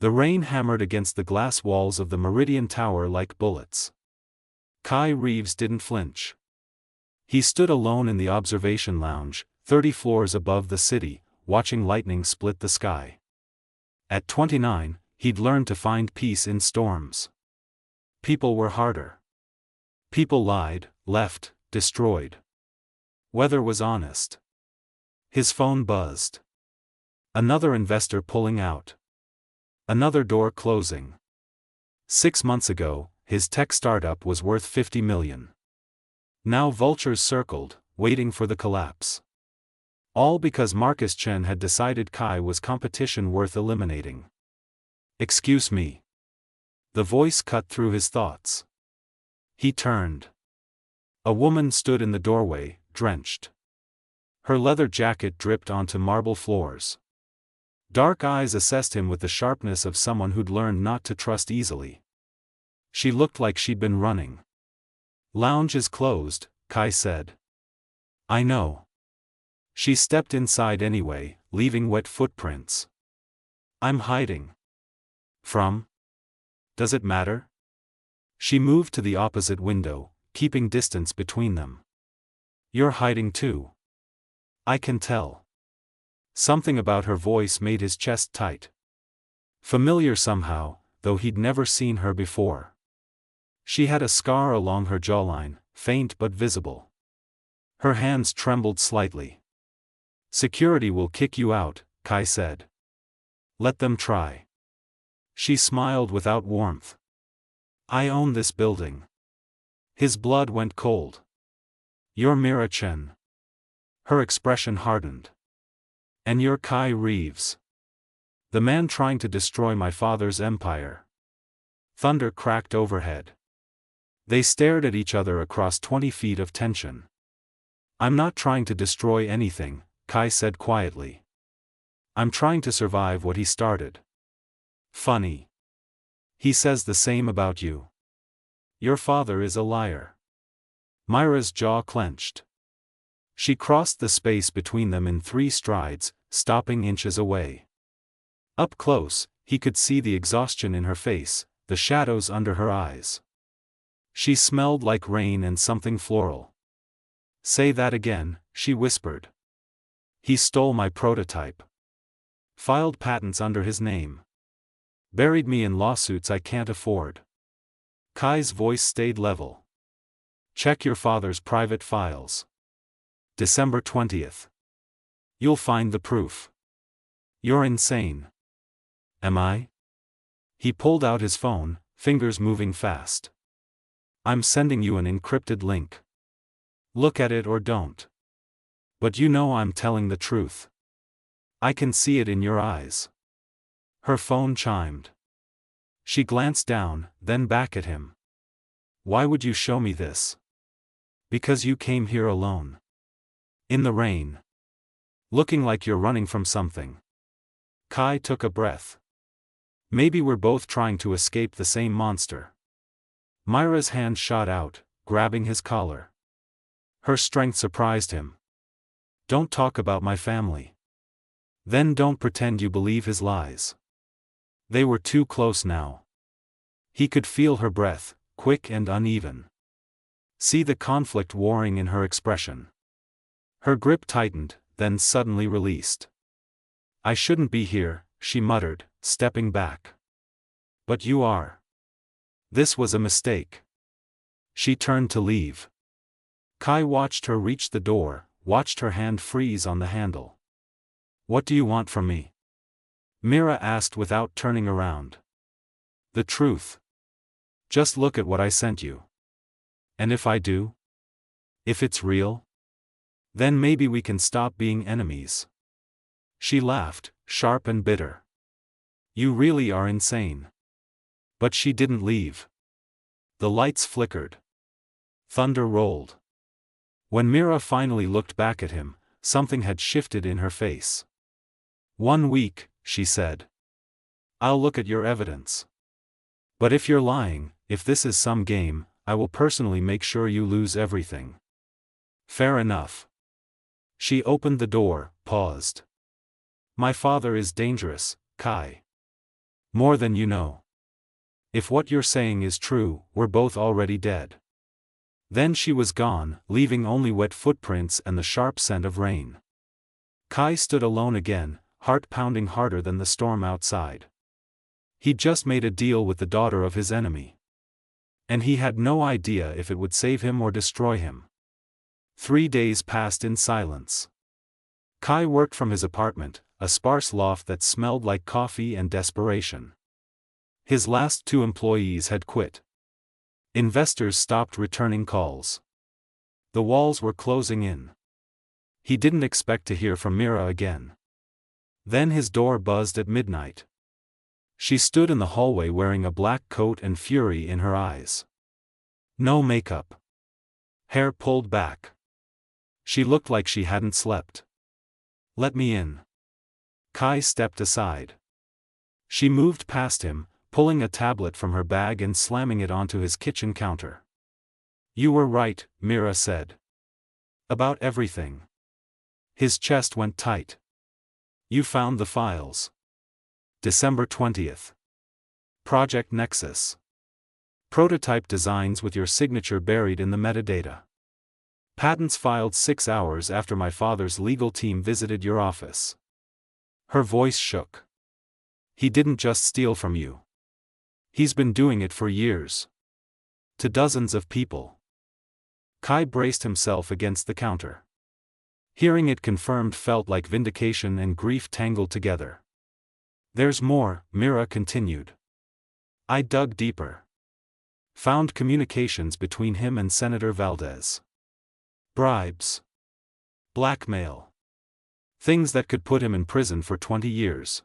The rain hammered against the glass walls of the Meridian Tower like bullets. Kai Reeves didn't flinch. He stood alone in the observation lounge, 30 floors above the city, watching lightning split the sky. At 29, he'd learned to find peace in storms. People were harder. People lied, left, destroyed. Weather was honest. His phone buzzed. Another investor pulling out. Another door closing. 6 months ago, his tech startup was worth $50 million. Now vultures circled, waiting for the collapse. All because Marcus Chen had decided Kai was competition worth eliminating. "Excuse me." The voice cut through his thoughts. He turned. A woman stood in the doorway, drenched. Her leather jacket dripped onto marble floors. Dark eyes assessed him with the sharpness of someone who'd learned not to trust easily. She looked like she'd been running. "Lounge is closed," Kai said. "I know." She stepped inside anyway, leaving wet footprints. "I'm hiding." "From? Does it matter?" She moved to the opposite window, keeping distance between them. "You're hiding too. I can tell." Something about her voice made his chest tight. Familiar somehow, though he'd never seen her before. She had a scar along her jawline, faint but visible. Her hands trembled slightly. "Security will kick you out," Kai said. "Let them try." She smiled without warmth. "I own this building." His blood went cold. "You're Mira Chen." Her expression hardened. "And you're Kai Reeves. The man trying to destroy my father's empire." Thunder cracked overhead. They stared at each other across 20 feet of tension. "I'm not trying to destroy anything," Kai said quietly. "I'm trying to survive what he started." "Funny. He says the same about you. Your father is a liar." Myra's jaw clenched. She crossed the space between them in 3 strides, stopping inches away. Up close, he could see the exhaustion in her face, the shadows under her eyes. She smelled like rain and something floral. "Say that again," she whispered. "He stole my prototype. Filed patents under his name. Buried me in lawsuits I can't afford." Kai's voice stayed level. "Check your father's private files. December 20th. You'll find the proof." "You're insane." "Am I?" He pulled out his phone, fingers moving fast. "I'm sending you an encrypted link. Look at it or don't. But you know I'm telling the truth. I can see it in your eyes." Her phone chimed. She glanced down, then back at him. "Why would you show me this?" "Because you came here alone. In the rain. Looking like you're running from something." Kai took a breath. "Maybe we're both trying to escape the same monster." Myra's hand shot out, grabbing his collar. Her strength surprised him. "Don't talk about my family. Then don't pretend you believe his lies." They were too close now. He could feel her breath, quick and uneven. See the conflict warring in her expression. Her grip tightened, then suddenly released. "I shouldn't be here," she muttered, stepping back. "But you are. This was a mistake." She turned to leave. Kai watched her reach the door, watched her hand freeze on the handle. "What do you want from me?" Mira asked without turning around. "The truth. Just look at what I sent you. And if I do? If it's real? Then maybe we can stop being enemies." She laughed, sharp and bitter. "You really are insane." But she didn't leave. The lights flickered. Thunder rolled. When Mira finally looked back at him, something had shifted in her face. "1 week," she said. "I'll look at your evidence. But if you're lying, if this is some game, I will personally make sure you lose everything." "Fair enough." She opened the door, paused. "My father is dangerous, Kai. More than you know. If what you're saying is true, we're both already dead. Then she was gone, leaving only wet footprints and the sharp scent of rain. Kai stood alone again, heart pounding harder than the storm outside. He'd just made a deal with the daughter of his enemy. And he had no idea if it would save him or destroy him. 3 days passed in silence. Kai worked from his apartment, a sparse loft that smelled like coffee and desperation. His last 2 employees had quit. Investors stopped returning calls. The walls were closing in. He didn't expect to hear from Mira again. Then his door buzzed at midnight. She stood in the hallway wearing a black coat and fury in her eyes. No makeup. Hair pulled back. She looked like she hadn't slept. "Let me in." Kai stepped aside. She moved past him, pulling a tablet from her bag and slamming it onto his kitchen counter. "You were right," Mira said. "About everything." His chest went tight. "You found the files." December 20th. Project Nexus. Prototype designs with your signature buried in the metadata. Patents filed 6 hours after my father's legal team visited your office. Her voice shook. "He didn't just steal from you. He's been doing it for years. To dozens of people." Kai braced himself against the counter. Hearing it confirmed felt like vindication and grief tangled together. "There's more," Mira continued. "I dug deeper. Found communications between him and Senator Valdez. Bribes. Blackmail. Things that could put him in prison for 20 years.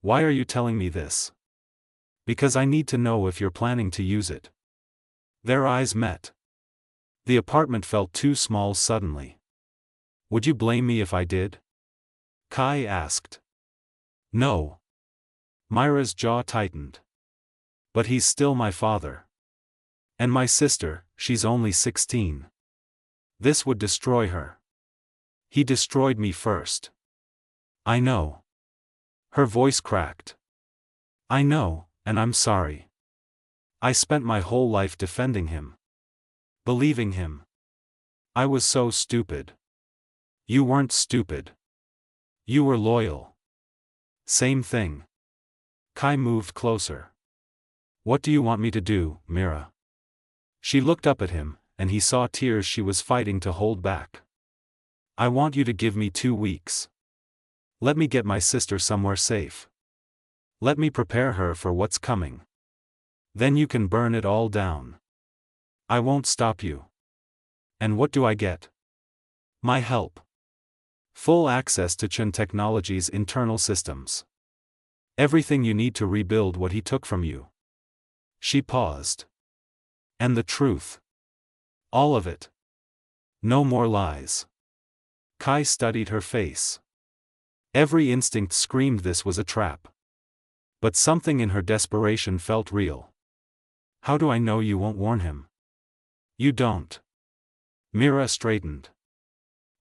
Why are you telling me this?" "Because I need to know if you're planning to use it." Their eyes met. The apartment felt too small suddenly. "Would you blame me if I did?" Kai asked. "No." Myra's jaw tightened. "But he's still my father. And my sister, she's only 16. This would destroy her. He destroyed me first." "I know." Her voice cracked. "I know, and I'm sorry. I spent my whole life defending him. Believing him. I was so stupid." "You weren't stupid. You were loyal." "Same thing." Kai moved closer. "What do you want me to do, Mira?" She looked up at him, and he saw tears she was fighting to hold back. "I want you to give me 2 weeks. Let me get my sister somewhere safe. Let me prepare her for what's coming. Then you can burn it all down. I won't stop you. And what do I get?" "My help. Full access to Chen Technologies' internal systems. Everything you need to rebuild what he took from you." She paused. "And the truth. All of it. No more lies." Kai studied her face. Every instinct screamed this was a trap. But something in her desperation felt real. "How do I know you won't warn him?" "You don't." Mira straightened.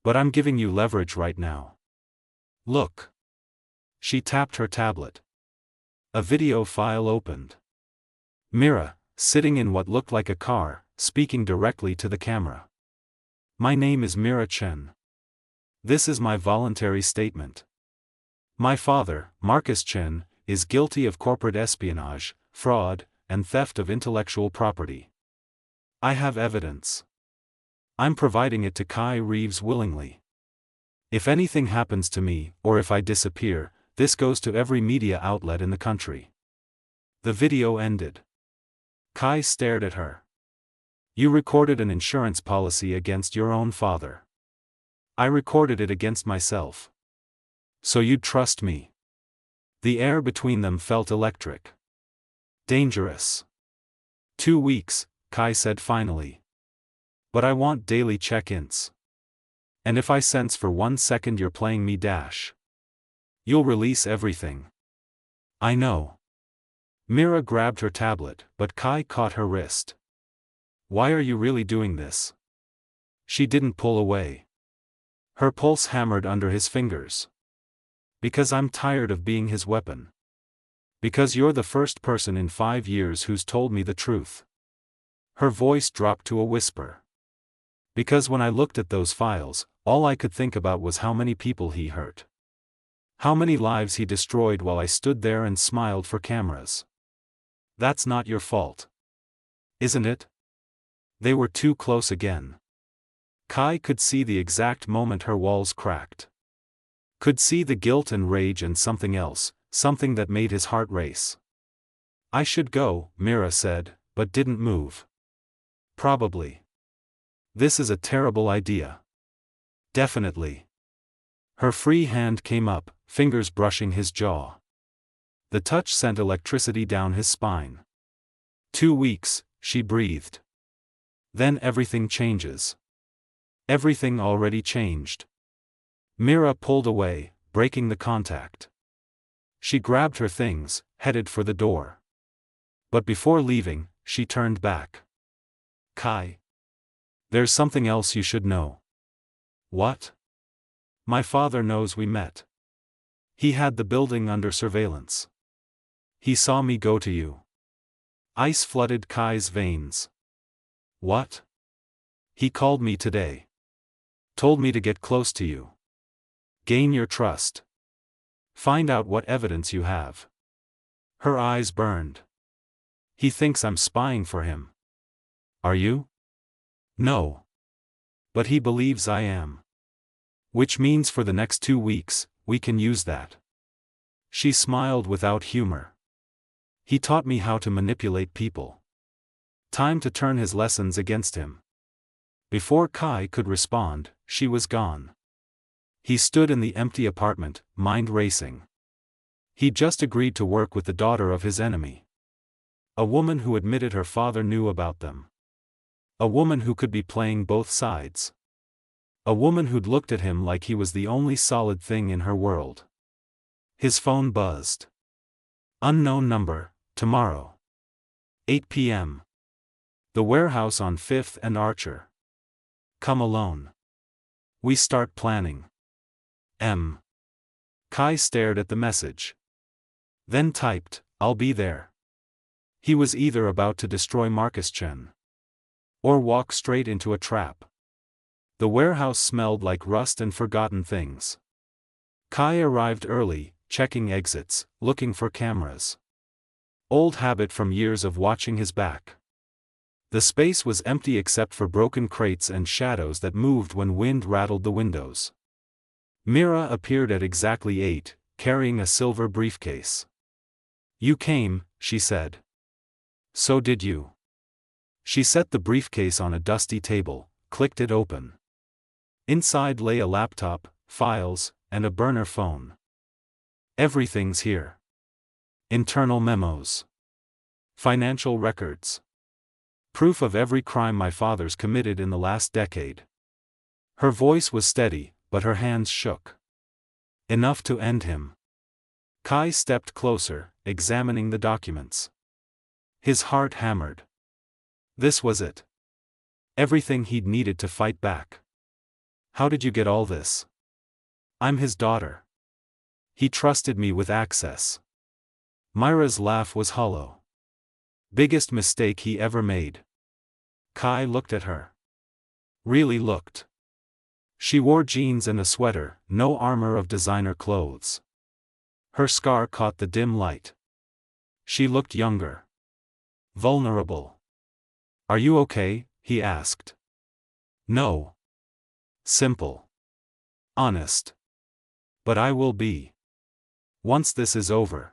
"But I'm giving you leverage right now. Look." She tapped her tablet. A video file opened. Mira, sitting in what looked like a car, speaking directly to the camera. "My name is Mira Chen. This is my voluntary statement. My father, Marcus Chen, is guilty of corporate espionage, fraud, and theft of intellectual property. I have evidence. I'm providing it to Kai Reeves willingly. If anything happens to me, or if I disappear, this goes to every media outlet in the country." The video ended. Kai stared at her. "You recorded an insurance policy against your own father. I recorded it against myself. So you'd trust me?" The air between them felt electric. "Dangerous." 2 weeks, Kai said finally. "But I want daily check-ins. And if I sense for 1 second you're playing me dash, you'll release everything." "I know." Mira grabbed her tablet, but Kai caught her wrist. "Why are you really doing this?" She didn't pull away. Her pulse hammered under his fingers. "Because I'm tired of being his weapon. Because you're the first person in 5 years who's told me the truth. Her voice dropped to a whisper. Because when I looked at those files, all I could think about was how many people he hurt. How many lives he destroyed while I stood there and smiled for cameras. That's not your fault. Isn't it? They were too close again. Kai could see the exact moment her walls cracked. Could see the guilt and rage and something else, something that made his heart race. I should go, Mira said, but didn't move. Probably. This is a terrible idea. Definitely. Her free hand came up, fingers brushing his jaw. The touch sent electricity down his spine. 2 weeks, she breathed. Then everything changes. Everything already changed. Mira pulled away, breaking the contact. She grabbed her things, headed for the door. But before leaving, she turned back. Kai. There's something else you should know. What? My father knows we met. He had the building under surveillance. He saw me go to you. Ice flooded Kai's veins. What? He called me today. Told me to get close to you. Gain your trust. Find out what evidence you have. Her eyes burned. He thinks I'm spying for him. Are you? No. But he believes I am. Which means for the next 2 weeks, we can use that. She smiled without humor. He taught me how to manipulate people. Time to turn his lessons against him. Before Kai could respond, she was gone. He stood in the empty apartment, mind racing. He'd just agreed to work with the daughter of his enemy. A woman who admitted her father knew about them. A woman who could be playing both sides. A woman who'd looked at him like he was the only solid thing in her world. His phone buzzed. Unknown number, tomorrow. 8 p.m. The warehouse on 5th and Archer. Come alone. We start planning. M. Kai stared at the message. Then typed, I'll be there. He was either about to destroy Marcus Chen. Or walk straight into a trap. The warehouse smelled like rust and forgotten things. Kai arrived early, checking exits, looking for cameras. Old habit from years of watching his back. The space was empty except for broken crates and shadows that moved when wind rattled the windows. Mira appeared at exactly 8, carrying a silver briefcase. You came, she said. So did you. She set the briefcase on a dusty table, clicked it open. Inside lay a laptop, files, and a burner phone. Everything's here. Internal memos. Financial records. Proof of every crime my father's committed in the last decade. Her voice was steady, but her hands shook. Enough to end him. Kai stepped closer, examining the documents. His heart hammered. This was it. Everything he'd needed to fight back. How did you get all this? I'm his daughter. He trusted me with access. Myra's laugh was hollow. Biggest mistake he ever made. Kai looked at her. Really looked. She wore jeans and a sweater, no armor of designer clothes. Her scar caught the dim light. She looked younger. Vulnerable. Are you okay? He asked. No. Simple. Honest. But I will be. Once this is over.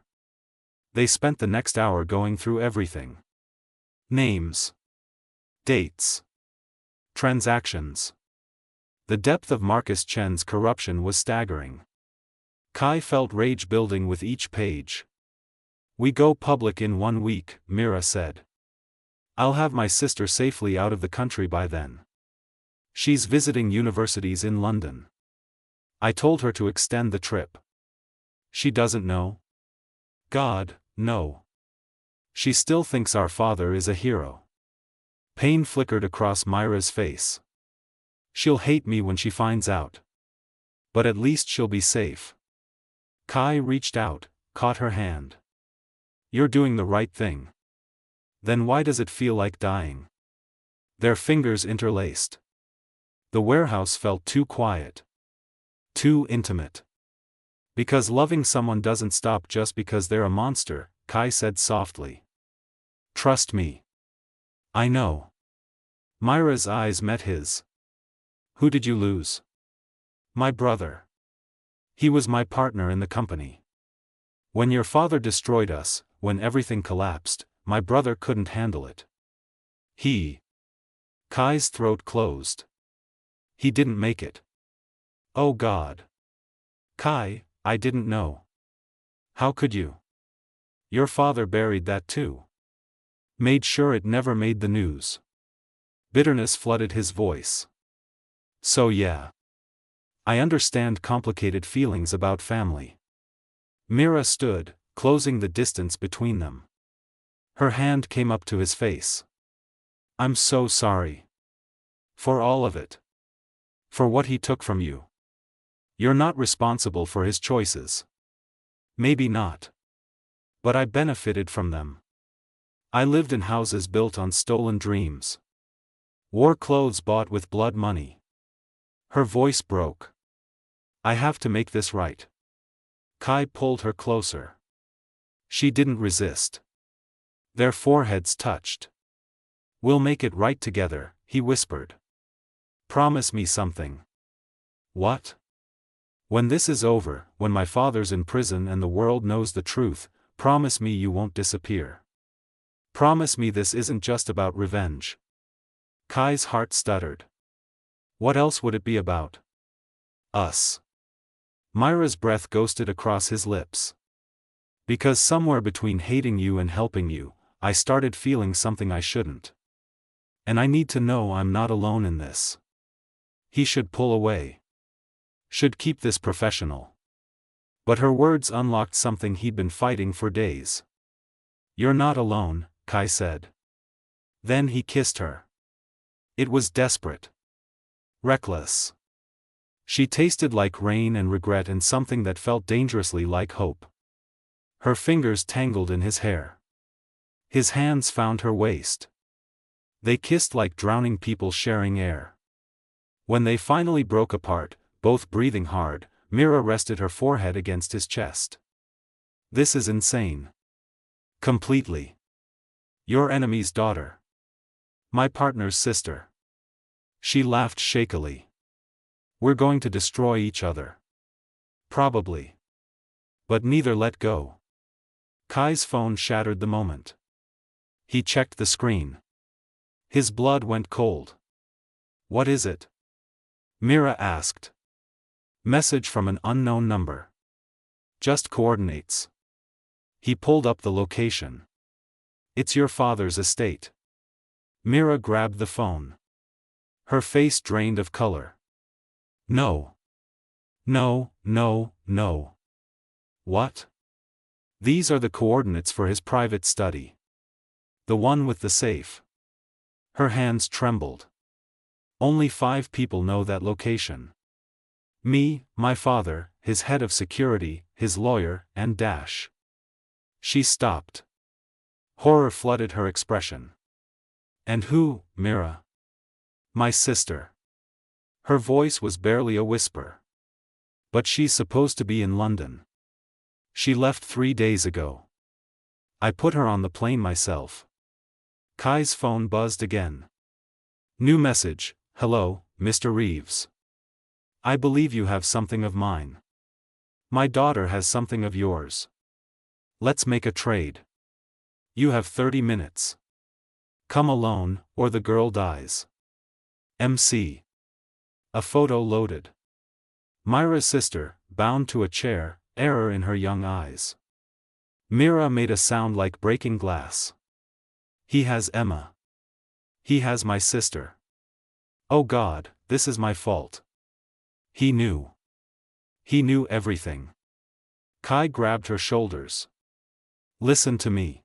They spent the next hour going through everything. Names. Dates. Transactions. The depth of Marcus Chen's corruption was staggering. Kai felt rage building with each page. We go public in 1 week, Mira said. I'll have my sister safely out of the country by then. She's visiting universities in London. I told her to extend the trip. She doesn't know? God, no. She still thinks our father is a hero. Pain flickered across Myra's face. She'll hate me when she finds out. But at least she'll be safe. Kai reached out, caught her hand. You're doing the right thing. Then why does it feel like dying? Their fingers interlaced. The warehouse felt too quiet. Too intimate. Because loving someone doesn't stop just because they're a monster, Kai said softly. Trust me. I know. Myra's eyes met his. Who did you lose? My brother. He was my partner in the company. When your father destroyed us, when everything collapsed, my brother couldn't handle it. Kai's throat closed. He didn't make it. Oh God. Kai, I didn't know. How could you? Your father buried that too. Made sure it never made the news. Bitterness flooded his voice. So yeah. I understand complicated feelings about family. Mira stood, closing the distance between them. Her hand came up to his face. I'm so sorry. For all of it. For what he took from you. You're not responsible for his choices. Maybe not. But I benefited from them. I lived in houses built on stolen dreams. Wore clothes bought with blood money. Her voice broke. I have to make this right. Kai pulled her closer. She didn't resist. Their foreheads touched. We'll make it right together, he whispered. Promise me something. What? When this is over, when my father's in prison and the world knows the truth, promise me you won't disappear. Promise me this isn't just about revenge. Kai's heart stuttered. What else would it be about? Us. Myra's breath ghosted across his lips. Because somewhere between hating you and helping you, I started feeling something I shouldn't. And I need to know I'm not alone in this. He should pull away. Should keep this professional. But her words unlocked something he'd been fighting for days. You're not alone, Kai said. Then he kissed her. It was desperate. Reckless. She tasted like rain and regret and something that felt dangerously like hope. Her fingers tangled in his hair. His hands found her waist. They kissed like drowning people sharing air. When they finally broke apart, both breathing hard, Mira rested her forehead against his chest. This is insane. Completely. Your enemy's daughter. My partner's sister. She laughed shakily. We're going to destroy each other. Probably. But neither let go. Kai's phone shattered the moment. He checked the screen. His blood went cold. What is it? Mira asked. Message from an unknown number. Just coordinates. He pulled up the location. It's your father's estate. Mira grabbed the phone. Her face drained of color. No. No, no, no. What? These are the coordinates for his private study. The one with the safe. Her hands trembled. Only 5 people know that location. Me, my father, his head of security, his lawyer, and Dash. She stopped. Horror flooded her expression. And who, Mira? My sister. Her voice was barely a whisper. But she's supposed to be in London. She left 3 days ago. I put her on the plane myself. Kai's phone buzzed again. New message. Hello, Mr. Reeves. I believe you have something of mine. My daughter has something of yours. Let's make a trade. You have 30 minutes. Come alone, or the girl dies. MC. A photo loaded. Myra's sister, bound to a chair, error in her young eyes. Mira made a sound like breaking glass. He has Emma. He has my sister. Oh God, this is my fault. He knew. He knew everything. Kai grabbed her shoulders. Listen to me.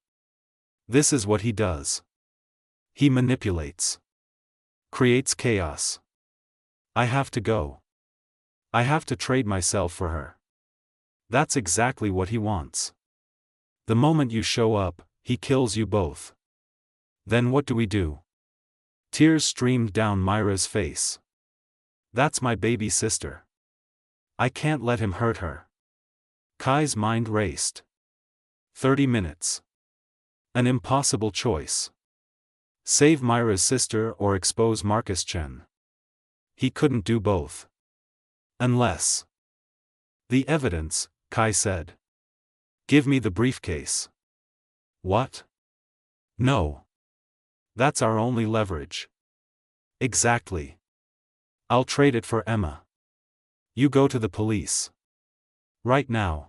This is what he does. He manipulates. Creates chaos. I have to go. I have to trade myself for her. That's exactly what he wants. The moment you show up, he kills you both. Then what do we do? Tears streamed down Myra's face. That's my baby sister. I can't let him hurt her. Kai's mind raced. 30 minutes. An impossible choice. Save Myra's sister or expose Marcus Chen. He couldn't do both. Unless. The evidence, Kai said. Give me the briefcase. What? No. That's our only leverage. Exactly. I'll trade it for Emma. You go to the police. Right now.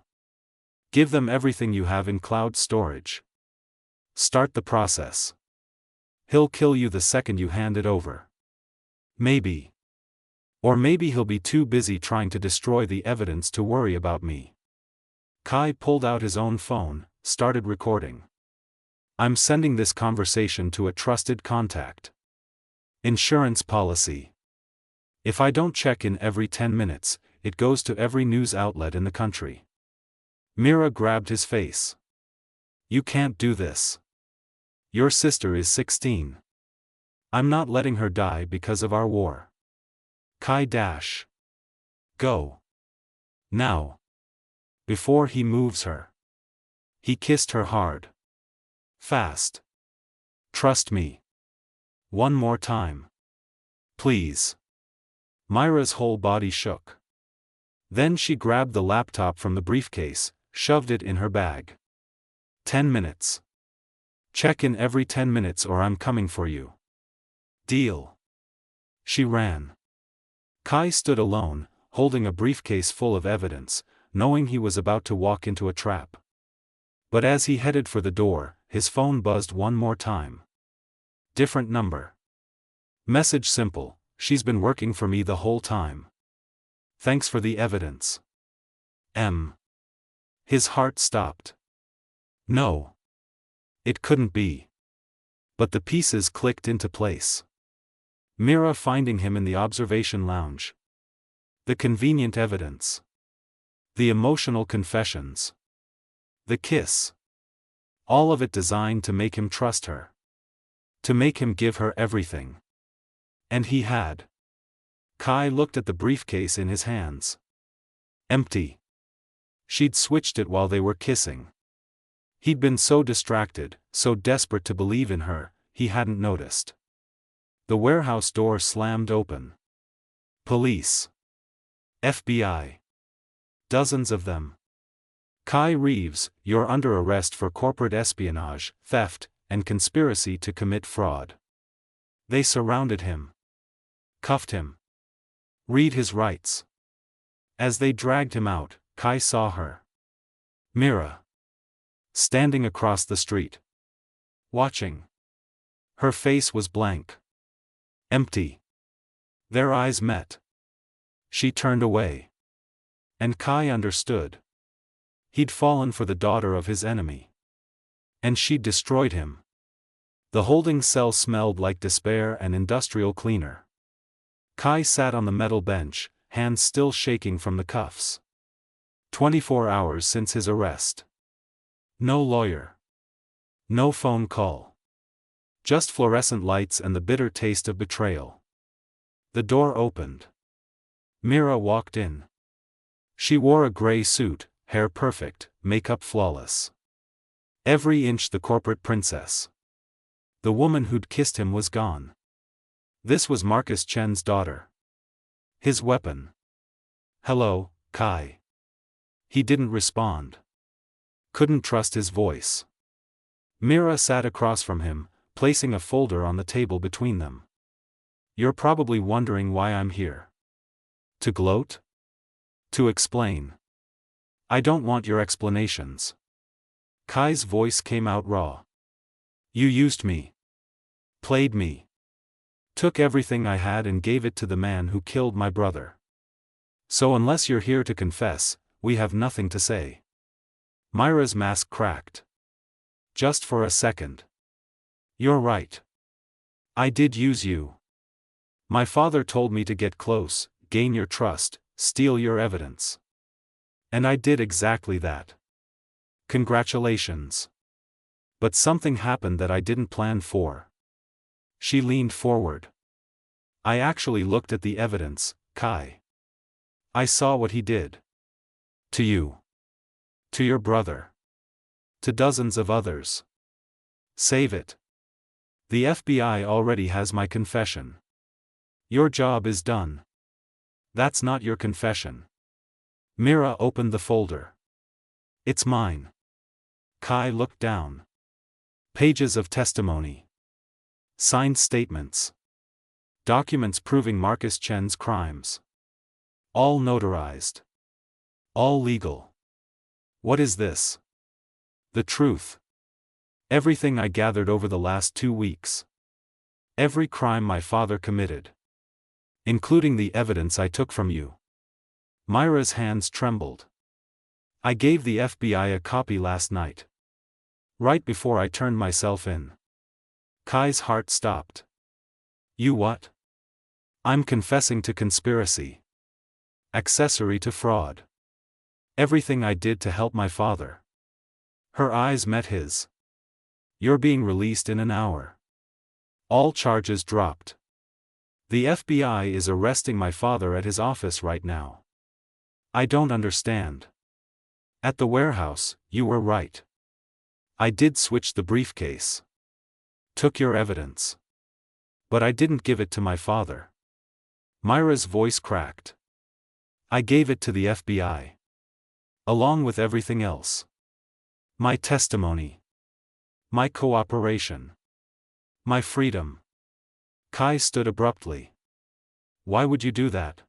Give them everything you have in cloud storage. Start the process. He'll kill you the second you hand it over. Maybe. Or maybe he'll be too busy trying to destroy the evidence to worry about me. Kai pulled out his own phone, started recording. I'm sending this conversation to a trusted contact. Insurance policy. If I don't check in every 10 minutes, it goes to every news outlet in the country. Mira grabbed his face. You can't do this. Your sister is 16. I'm not letting her die because of our war. Kai dash. Go. Now. Before he moves her. He kissed her hard. Fast. Trust me. One more time. Please. Myra's whole body shook. Then she grabbed the laptop from the briefcase, shoved it in her bag. 10 minutes. Check in every 10 minutes or I'm coming for you. Deal. She ran. Kai stood alone, holding a briefcase full of evidence, knowing he was about to walk into a trap. But as he headed for the door, his phone buzzed one more time. Different number. Message simple, she's been working for me the whole time. Thanks for the evidence. M. His heart stopped. No. It couldn't be. But the pieces clicked into place. Mira finding him in the observation lounge. The convenient evidence. The emotional confessions. The kiss. All of it designed to make him trust her. To make him give her everything. And he had. Kai looked at the briefcase in his hands. Empty. She'd switched it while they were kissing. He'd been so distracted, so desperate to believe in her, he hadn't noticed. The warehouse door slammed open. Police. FBI. Dozens of them. Kai Reeves, you're under arrest for corporate espionage, theft, and conspiracy to commit fraud. They surrounded him. Cuffed him. Read his rights. As they dragged him out, Kai saw her. Mira. Standing across the street. Watching. Her face was blank. Empty. Their eyes met. She turned away. And Kai understood. He'd fallen for the daughter of his enemy. And she'd destroyed him. The holding cell smelled like despair and industrial cleaner. Kai sat on the metal bench, hands still shaking from the cuffs. 24 hours since his arrest. No lawyer. No phone call. Just fluorescent lights and the bitter taste of betrayal. The door opened. Mira walked in. She wore a gray suit, hair perfect, makeup flawless. Every inch the corporate princess. The woman who'd kissed him was gone. This was Marcus Chen's daughter. His weapon. Hello, Kai. He didn't respond. Couldn't trust his voice. Mira sat across from him, placing a folder on the table between them. You're probably wondering why I'm here. To gloat? To explain. I don't want your explanations. Kai's voice came out raw. You used me. Played me. Took everything I had and gave it to the man who killed my brother. So unless you're here to confess, we have nothing to say. Myra's mask cracked. Just for a second. You're right. I did use you. My father told me to get close, gain your trust, steal your evidence. And I did exactly that. Congratulations. But something happened that I didn't plan for. She leaned forward. I actually looked at the evidence, Kai. I saw what he did. To you. To your brother. To dozens of others. Save it. The FBI already has my confession. Your job is done. That's not your confession. Mira opened the folder. It's mine. Kai looked down. Pages of testimony. Signed statements. Documents proving Marcus Chen's crimes. All notarized. All legal. What is this? The truth. Everything I gathered over the last 2 weeks. Every crime my father committed. Including the evidence I took from you. Myra's hands trembled. I gave the FBI a copy last night. Right before I turned myself in. Kai's heart stopped. You what? I'm confessing to conspiracy. Accessory to fraud. Everything I did to help my father. Her eyes met his. You're being released in an hour. All charges dropped. The FBI is arresting my father at his office right now. I don't understand. At the warehouse, you were right. I did switch the briefcase. Took your evidence. But I didn't give it to my father. Myra's voice cracked. I gave it to the FBI. Along with everything else. My testimony. My cooperation. My freedom. Kai stood abruptly. Why would you do that?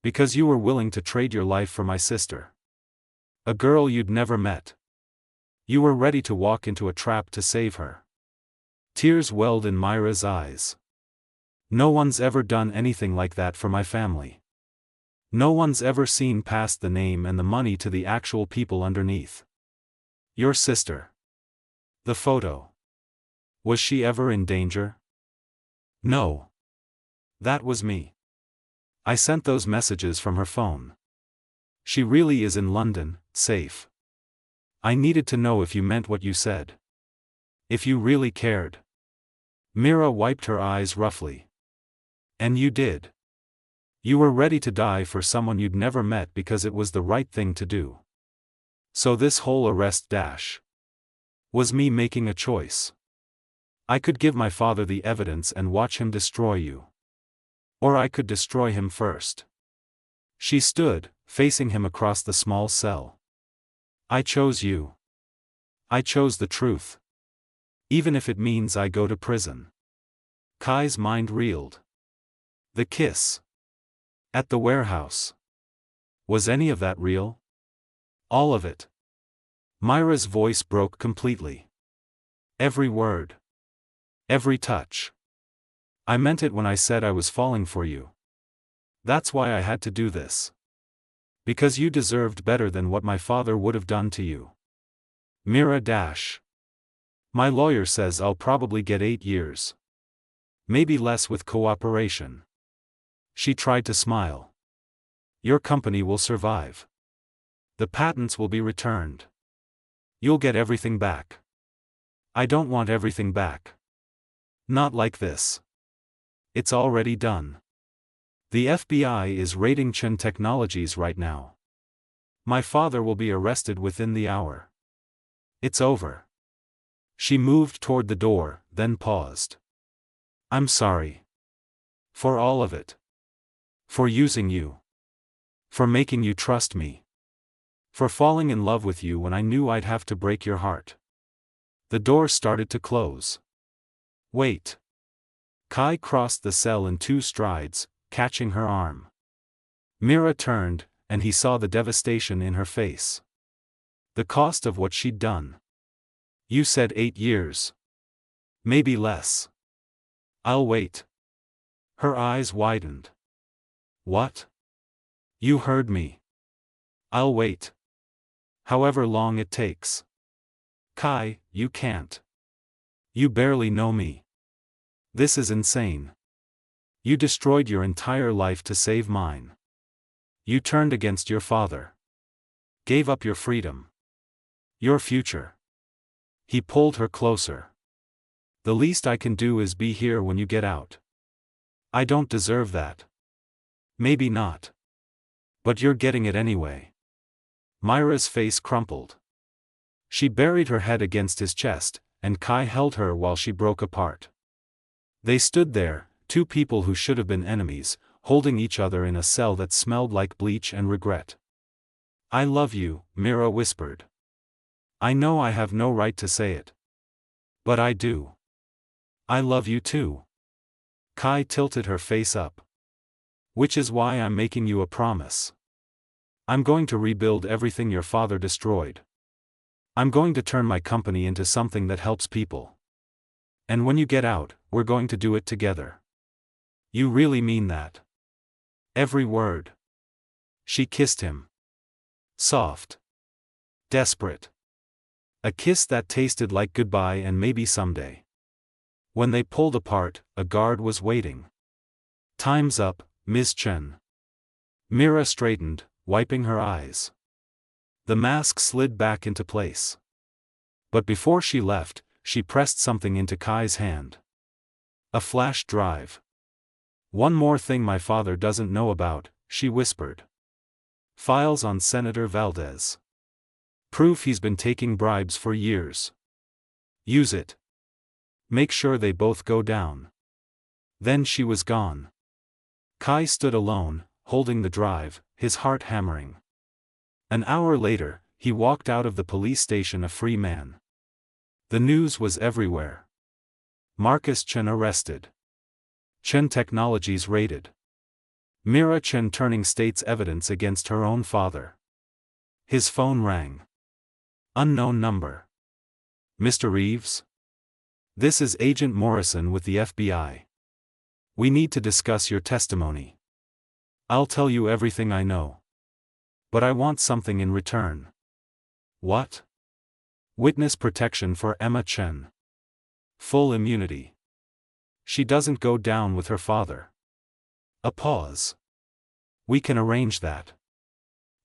Because you were willing to trade your life for my sister. A girl you'd never met. You were ready to walk into a trap to save her. Tears welled in Myra's eyes. No one's ever done anything like that for my family. No one's ever seen past the name and the money to the actual people underneath. Your sister. The photo. Was she ever in danger? No. That was me. I sent those messages from her phone. She really is in London, safe. I needed to know if you meant what you said. If you really cared. Mira wiped her eyes roughly. And you did. You were ready to die for someone you'd never met because it was the right thing to do. So this whole arrest dash was me making a choice. I could give my father the evidence and watch him destroy you. Or I could destroy him first. She stood, facing him across the small cell. I chose you. I chose the truth. Even if it means I go to prison. Kai's mind reeled. The kiss. At the warehouse. Was any of that real? All of it. Myra's voice broke completely. Every word. Every touch. I meant it when I said I was falling for you. That's why I had to do this. Because you deserved better than what my father would have done to you. Mira dash. My lawyer says I'll probably get 8 years. Maybe less with cooperation. She tried to smile. Your company will survive. The patents will be returned. You'll get everything back. I don't want everything back. Not like this. It's already done. The FBI is raiding Chen Technologies right now. My father will be arrested within the hour. It's over. She moved toward the door, then paused. I'm sorry. For all of it. For using you. For making you trust me. For falling in love with you when I knew I'd have to break your heart. The door started to close. Wait. Kai crossed the cell in 2 strides, catching her arm. Mira turned, and he saw the devastation in her face. The cost of what she'd done. You said 8 years. Maybe less. I'll wait. Her eyes widened. What? You heard me. I'll wait. However long it takes. Kai, you can't. You barely know me. This is insane. You destroyed your entire life to save mine. You turned against your father. Gave up your freedom. Your future. He pulled her closer. The least I can do is be here when you get out. I don't deserve that. Maybe not. But you're getting it anyway. Myra's face crumpled. She buried her head against his chest, and Kai held her while she broke apart. They stood there, two people who should have been enemies, holding each other in a cell that smelled like bleach and regret. I love you, Myra whispered. I know I have no right to say it. But I do. I love you too. Kai tilted her face up. Which is why I'm making you a promise. I'm going to rebuild everything your father destroyed. I'm going to turn my company into something that helps people. And when you get out, we're going to do it together. You really mean that? Every word. She kissed him. Soft. Desperate. A kiss that tasted like goodbye and maybe someday. When they pulled apart, a guard was waiting. Time's up, Ms. Chen. Myra straightened, wiping her eyes. The mask slid back into place. But before she left, she pressed something into Kai's hand. A flash drive. One more thing my father doesn't know about, she whispered. Files on Senator Valdez. Proof he's been taking bribes for years. Use it. Make sure they both go down. Then she was gone. Kai stood alone, holding the drive, his heart hammering. An hour later, he walked out of the police station a free man. The news was everywhere. Marcus Chen arrested. Chen Technologies raided. Myra Chen turning state's evidence against her own father. His phone rang. Unknown number. Mr. Reeves? This is Agent Morrison with the FBI. We need to discuss your testimony. I'll tell you everything I know. But I want something in return. What? Witness protection for Emma Chen. Full immunity. She doesn't go down with her father. A pause. We can arrange that.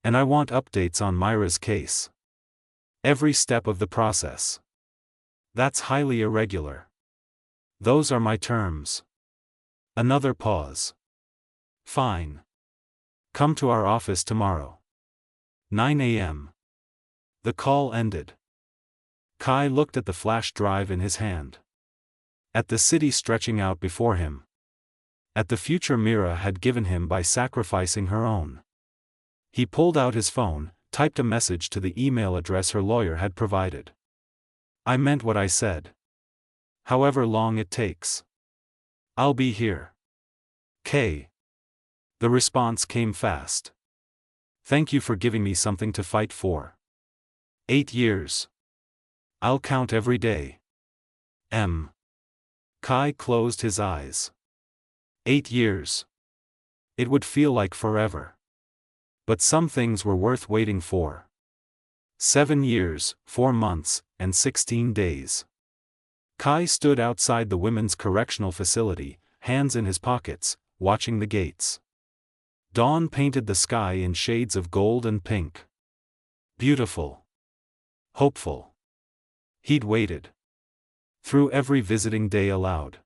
And I want updates on Myra's case. Every step of the process. That's highly irregular. Those are my terms. Another pause. Fine. Come to our office tomorrow. 9 a.m. The call ended. Kai looked at the flash drive in his hand. At the city stretching out before him. At the future Myra had given him by sacrificing her own. He pulled out his phone, typed a message to the email address her lawyer had provided. I meant what I said. However long it takes. I'll be here. K. The response came fast. Thank you for giving me something to fight for. 8 years. I'll count every day. M. Kai closed his eyes. 8 years. It would feel like forever. But some things were worth waiting for. 7 years, 4 months, and 16 days. Kai stood outside the women's correctional facility, hands in his pockets, watching the gates. Dawn painted the sky in shades of gold and pink. Beautiful. Hopeful. He'd waited. Through every visiting day aloud.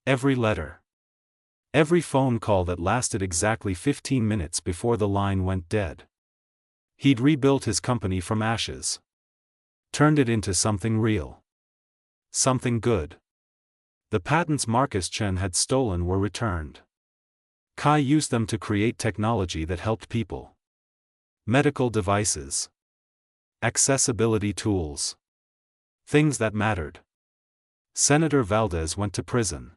Every letter. Every phone call that lasted exactly 15 minutes before the line went dead. He'd rebuilt his company from ashes. Turned it into something real. Something good. The patents Marcus Chen had stolen were returned. Kai used them to create technology that helped people. Medical devices. Accessibility tools. Things that mattered. Senator Valdez went to prison.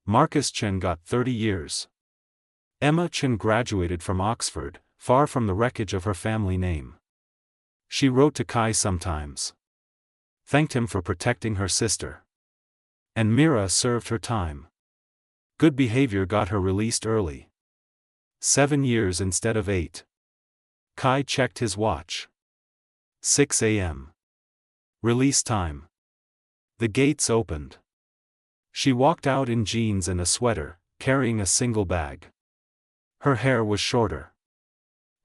Marcus Chen got 30 years. Emma Chen graduated from Oxford, far from the wreckage of her family name. She wrote to Kai sometimes. Thanked him for protecting her sister. And Myra served her time. Good behavior got her released early. 7 years instead of 8. Kai checked his watch. 6 a.m. Release time. The gates opened. She walked out in jeans and a sweater, carrying a single bag. Her hair was shorter.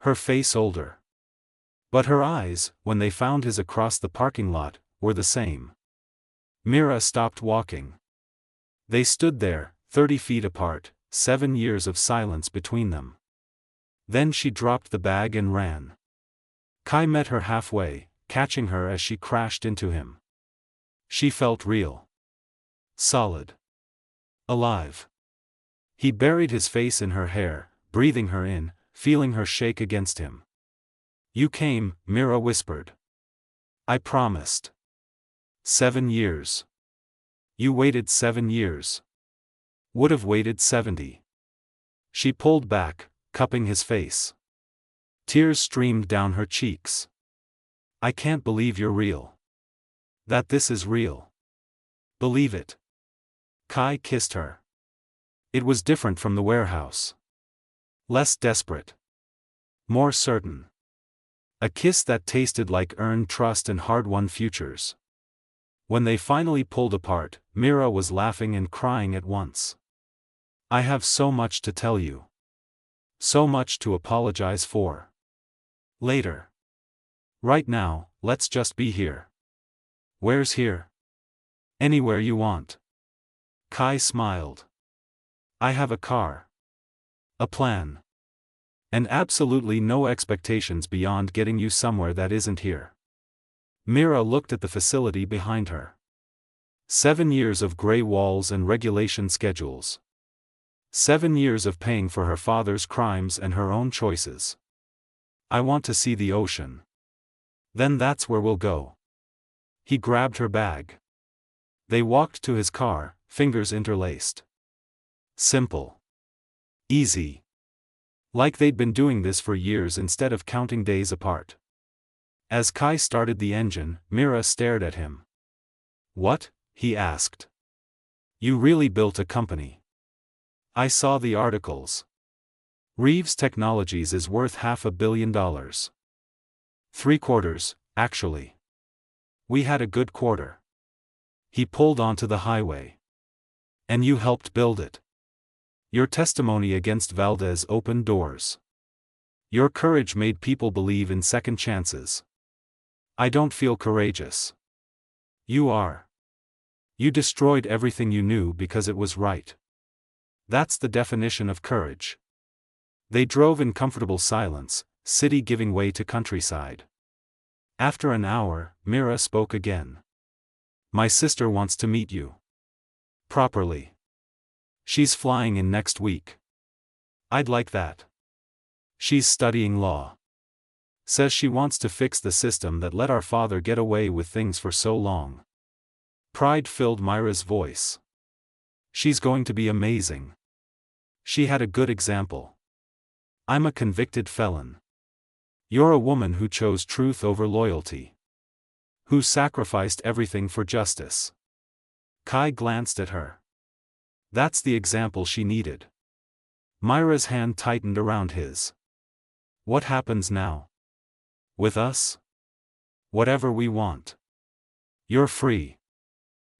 Her face older. But her eyes, when they found his across the parking lot, were the same. Mira stopped walking. They stood there, 30 feet apart, 7 years of silence between them. Then she dropped the bag and ran. Kai met her halfway, catching her as she crashed into him. She felt real. Solid. Alive. He buried his face in her hair, breathing her in, feeling her shake against him. "You came," Mira whispered. "I promised." 7 years. You waited 7 years. Would have waited 70. She pulled back, cupping his face. Tears streamed down her cheeks. "I can't believe you're real. That this is real. Believe it." Kai kissed her. It was different from the warehouse. Less desperate. More certain. A kiss that tasted like earned trust and hard-won futures. When they finally pulled apart, Mira was laughing and crying at once. "I have so much to tell you. So much to apologize for. Later. Right now, let's just be here." "Where's here?" "Anywhere you want." Kai smiled. "I have a car. A plan. And absolutely no expectations beyond getting you somewhere that isn't here." Mira looked at the facility behind her. 7 years of gray walls and regulation schedules. 7 years of paying for her father's crimes and her own choices. "I want to see the ocean." "Then that's where we'll go." He grabbed her bag. They walked to his car, fingers interlaced. Simple. Easy. Like they'd been doing this for years instead of counting days apart. As Kai started the engine, Mira stared at him. "What?" he asked. "You really built a company." "I saw the articles. Reeves Technologies is worth $500 million. $750, actually. We had a good quarter." He pulled onto the highway. "And you helped build it. Your testimony against Valdez opened doors. Your courage made people believe in second chances." "I don't feel courageous." "You are. You destroyed everything you knew because it was right. That's the definition of courage." They drove in comfortable silence, city giving way to countryside. After an hour, Mira spoke again. "My sister wants to meet you. Properly. She's flying in next week. I'd like that. She's studying law. Says she wants to fix the system that let our father get away with things for so long." Pride filled Mira's voice. "She's going to be amazing. She had a good example. I'm a convicted felon. You're a woman who chose truth over loyalty. Who sacrificed everything for justice." Kai glanced at her. That's the example she needed. Mira's hand tightened around his. "What happens now? With us? Whatever we want. You're free.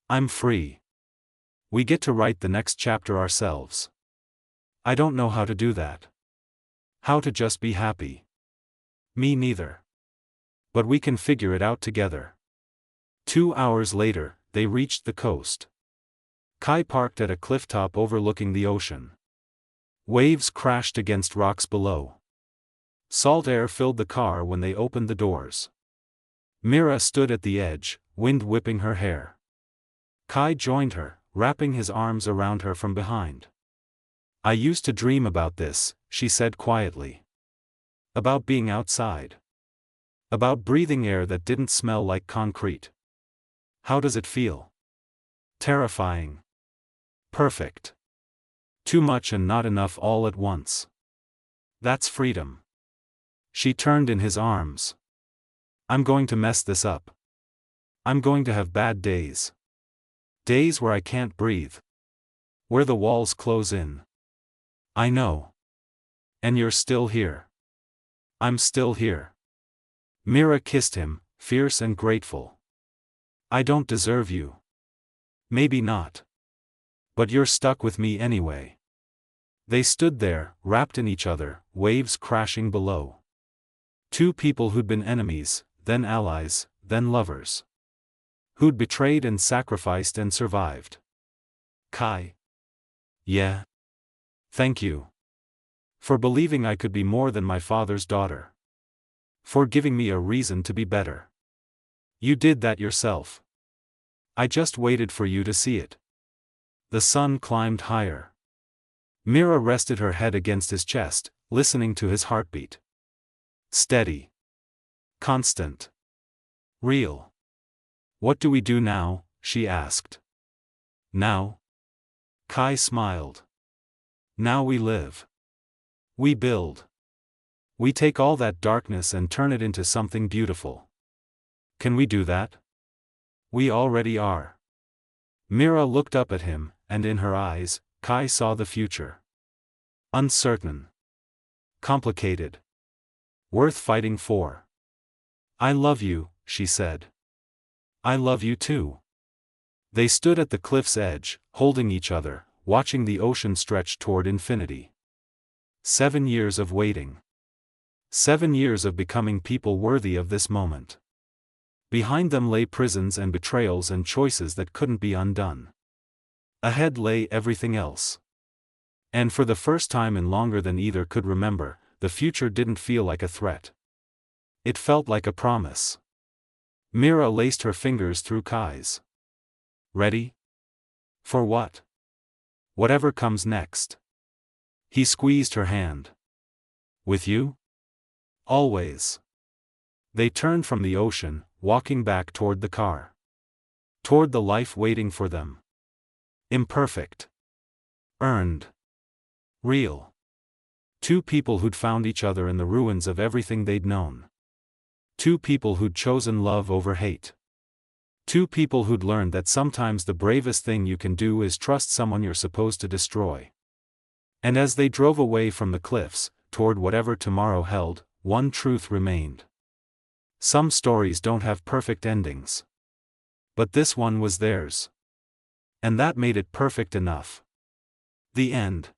I'm free. We get to write the next chapter ourselves. I don't know how to do that. How to just be happy. Me neither. But we can figure it out together." 2 hours later, they reached the coast. Kai parked at a clifftop overlooking the ocean. Waves crashed against rocks below. Salt air filled the car when they opened the doors. Mira stood at the edge, wind whipping her hair. Kai joined her, wrapping his arms around her from behind. "I used to dream about this," she said quietly. "About being outside. About breathing air that didn't smell like concrete. How does it feel?" "Terrifying. Perfect. Too much and not enough all at once. That's freedom." She turned in his arms. "I'm going to mess this up. I'm going to have bad days. Days where I can't breathe. Where the walls close in. I know. And you're still here. I'm still here." Mira kissed him, fierce and grateful. "I don't deserve you. Maybe not. But you're stuck with me anyway." They stood there, wrapped in each other, waves crashing below. Two people who'd been enemies, then allies, then lovers. Who'd betrayed and sacrificed and survived. Kai. Yeah. Thank you. For believing I could be more than my father's daughter. For giving me a reason to be better. You did that yourself. I just waited for you to see it. The sun climbed higher. Mira rested her head against his chest, listening to his heartbeat. Steady. Constant. Real. What do we do now? She asked. Now? Kai smiled. Now we live. We build. We take all that darkness and turn it into something beautiful. Can we do that? We already are. Mira looked up at him, and in her eyes, Kai saw the future. Uncertain. Complicated. Worth fighting for. I love you, she said. I love you too. They stood at the cliff's edge, holding each other, watching the ocean stretch toward infinity. 7 years of waiting. 7 years of becoming people worthy of this moment. Behind them lay prisons and betrayals and choices that couldn't be undone. Ahead lay everything else. And for the first time in longer than either could remember, the future didn't feel like a threat. It felt like a promise. Mira laced her fingers through Kai's. Ready? For what? Whatever comes next. He squeezed her hand. With you? Always. They turned from the ocean, walking back toward the car. Toward the life waiting for them. Imperfect. Earned. Real. Two people who'd found each other in the ruins of everything they'd known. Two people who'd chosen love over hate. Two people who'd learned that sometimes the bravest thing you can do is trust someone you're supposed to destroy. And as they drove away from the cliffs, toward whatever tomorrow held, one truth remained. Some stories don't have perfect endings. But this one was theirs. And that made it perfect enough. The end.